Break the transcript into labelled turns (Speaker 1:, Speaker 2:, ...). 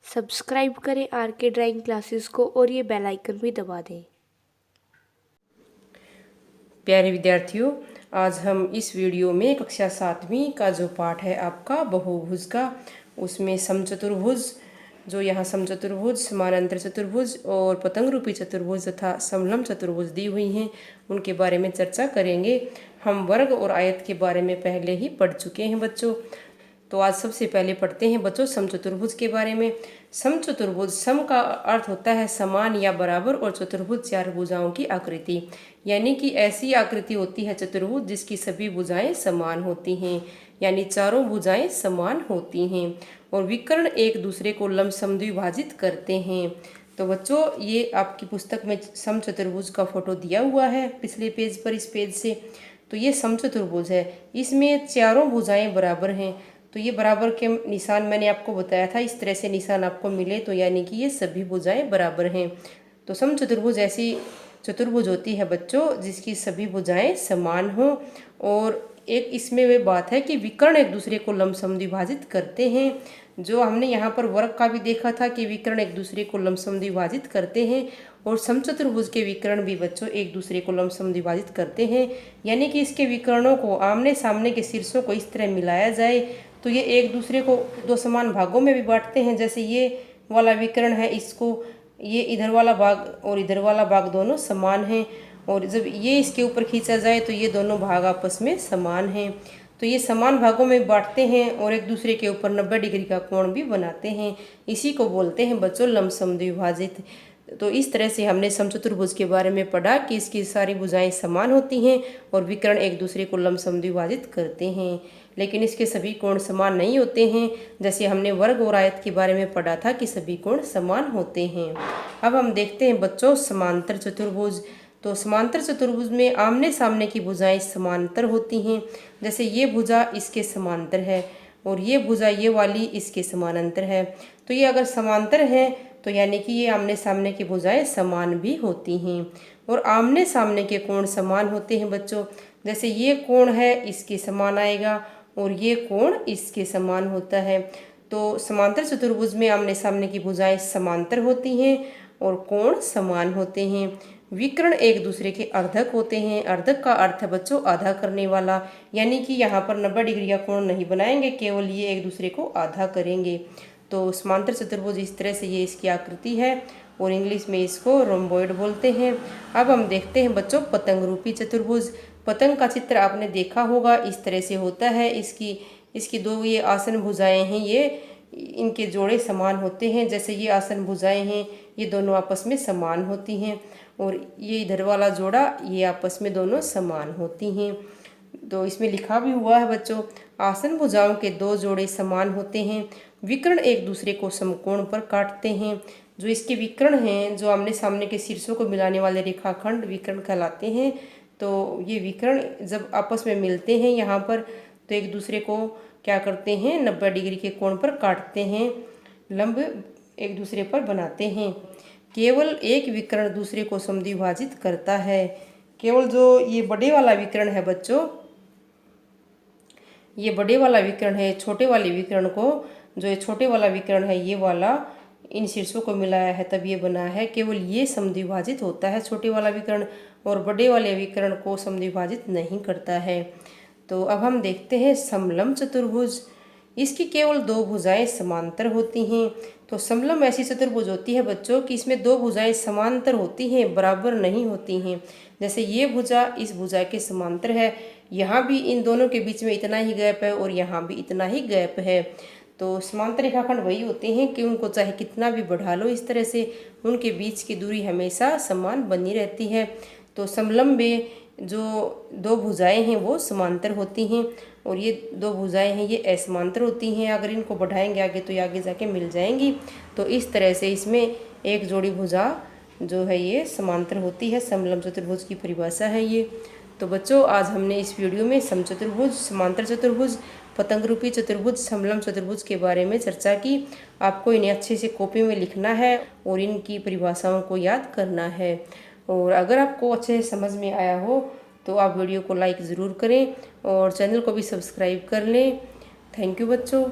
Speaker 1: Subscribe करें are के drawing classes को और ये बेल आइकन भी दबा दें।
Speaker 2: प्यारे विद्यार्थियों, आज हम इस वीडियो में कक्षा 7वीं का जो पाठ है आपका बहुभुज का, उसमें समचतुर्भुज, जो यहाँ समचतुर्भुज, समानांतर चतुर्भुज और पतंग रूपी चतुर्भुज तथा समलंब चतुर्भुज दी हुई हैं, उनके बारे में चर्चा करेंगे। हम वर्ग और आयत के बारे में पहले ही पढ़ चुके हैं बच्चों। तो आज सबसे पहले पढ़ते हैं बच्चों समचतुर्भुज के बारे में। समचतुर्भुज, सम का अर्थ होता है समान या बराबर, और चतुर्भुज चार भुजाओं की आकृति, यानी कि ऐसी आकृति होती है चतुर्भुज जिसकी सभी भुजाएं समान होती हैं, यानी चारों भुजाएं समान होती हैं और विकर्ण एक दूसरे को लंबसम द्विभाजित करते हैं। तो बच्चों, ये आपकी पुस्तक में समचतुर्भुज का फोटो दिया हुआ है पिछले पेज पर, इस पेज से। तो ये समचतुर्भुज है, इसमें चारों भुजाएं बराबर हैं। तो ये बराबर के निशान मैंने आपको बताया था, इस तरह से निशान आपको मिले तो यानी कि ये सभी भुजाएं बराबर हैं। तो समचतुर्भुज ऐसी चतुर्भुज होती है बच्चों जिसकी सभी भुजाएं समान हो, और एक इसमें वे बात है कि विकर्ण एक दूसरे को लंबसम द्विभाजित करते हैं। जो हमने यहाँ पर वर्ग का भी देखा था कि विकर्ण एक दूसरे को लंबसम द्विभाजित करते हैं, और समचतुर्भुज के विकर्ण भी बच्चों एक दूसरे को लंबसम द्विभाजित करते हैं, यानी कि इसके विकर्णों को आमने सामने के शीर्षों को इस तरह मिलाया जाए तो ये एक दूसरे को दो समान भागों में भी बांटते हैं। जैसे ये वाला विकर्ण है, इसको ये इधर वाला भाग और इधर वाला भाग दोनों समान हैं, और जब ये इसके ऊपर खींचा जाए तो ये दोनों भाग आपस में समान हैं। तो ये समान भागों में बांटते हैं और एक दूसरे के ऊपर 90 डिग्री का कोण भी बनाते हैं। इसी को बोलते हैं बच्चों लंबसम द्विभाजित। तो इस तरह से हमने समचतुर्भुज के बारे में पढ़ा कि इसकी सारी भुजाएं समान होती हैं और विकर्ण एक दूसरे को लंबसम द्विभाजित करते हैं, लेकिन इसके सभी कोण समान नहीं होते हैं। जैसे हमने वर्ग और आयत के बारे में पढ़ा था कि सभी कोण समान होते हैं। अब हम देखते हैं बच्चों समांतर चतुर्भुज। तो समांतर चतुर्भुज में आमने सामने की भुजाएं समांतर होती हैं। जैसे ये भुजा इसके समांतर है और ये भुजा ये वाली इसके समानांतर है। तो ये अगर समांतर है तो यानी कि ये आमने सामने की भुजाएं समान भी होती हैं, और आमने सामने के कोण समान होते हैं बच्चों। जैसे ये कोण है इसके समान आएगा और ये कोण इसके समान होता है। तो समांतर चतुर्भुज में आमने सामने की भुजाएं समांतर होती हैं और कोण समान होते हैं। विकर्ण एक दूसरे के अर्धक होते हैं। अर्धक का अर्थ है बच्चों आधा करने वाला, यानी कि यहाँ पर 90 डिग्री का कोण नहीं बनाएंगे, केवल ये एक दूसरे को आधा करेंगे। तो समांतर चतुर्भुज इस तरह से ये इसकी आकृति है, और इंग्लिश में इसको रोम्बोइड बोलते हैं। अब हम देखते हैं बच्चों पतंग रूपी चतुर्भुज। पतंग का चित्र आपने देखा होगा, इस तरह से होता है। इसकी दो ये आसन भुजाएं हैं, ये इनके जोड़े समान होते हैं। जैसे ये आसन भुजाएं हैं, ये दोनों आपस में समान होती हैं, और ये इधर वाला जोड़ा ये आपस में दोनों समान होती हैं। तो इसमें लिखा भी हुआ है बच्चों, आसन भुजाओं के दो जोड़े समान होते हैं। विकर्ण एक दूसरे को समकोण पर काटते हैं। जो इसके विकर्ण हैं, जो आमने सामने के शीर्षों को मिलाने वाले रेखाखंड विकर्ण कहलाते हैं। तो ये विकर्ण जब आपस में मिलते हैं यहाँ पर, तो एक दूसरे को क्या करते हैं 90 डिग्री के कोण पर काटते हैं, लंब एक दूसरे पर बनाते हैं। केवल एक विकर्ण दूसरे को समद्विभाजित करता है। केवल जो ये बड़े वाला विकर्ण है बच्चों, ये बड़े वाला विकर्ण है, छोटे वाले विकर्ण को, जो ये छोटे वाला विकर्ण है ये वाला इन शीर्षों को मिलाया है तब ये बना है। केवल ये समद्विभाजित होता है छोटे वाला विकर्ण, और बड़े वाले विकर्ण को समद्विभाजित नहीं करता है। तो अब हम देखते हैं समलंब चतुर्भुज। इसकी केवल दो भुजाएं समांतर होती हैं। तो समलंब ऐसी चतुर्भुज होती है बच्चों कि इसमें दो भुजाएं समांतर होती हैं, बराबर नहीं होती हैं। जैसे ये भुजा इस भुजा के समांतर है, यहाँ भी इन दोनों के बीच में इतना ही गैप है और यहाँ भी इतना ही गैप है। तो समांतर रेखाखंड वही होते हैं कि उनको चाहे कितना भी बढ़ा लो इस तरह से, उनके बीच की दूरी हमेशा समान बनी रहती है। तो समलंब में जो दो भुजाएं हैं वो समांतर होती हैं, और ये दो भुजाएं हैं ये असमांतर होती हैं। अगर इनको बढ़ाएंगे आगे तो ये आगे जाके मिल जाएंगी। तो इस तरह से इसमें एक जोड़ी भुजा जो है ये समांतर होती है। समलंब चतुर्भुज की परिभाषा है ये। तो बच्चों, आज हमने इस वीडियो में समचतुर्भुज, समांतर चतुर्भुज, पतंग रूपी चतुर्भुज, समलंब चतुर्भुज के बारे में चर्चा की। आपको इन्हें अच्छे से कॉपी में लिखना है और इनकी परिभाषाओं को याद करना है। और अगर आपको अच्छे से समझ में आया हो तो आप वीडियो को लाइक ज़रूर करें और चैनल को भी सब्सक्राइब कर लें। थैंक यू बच्चों।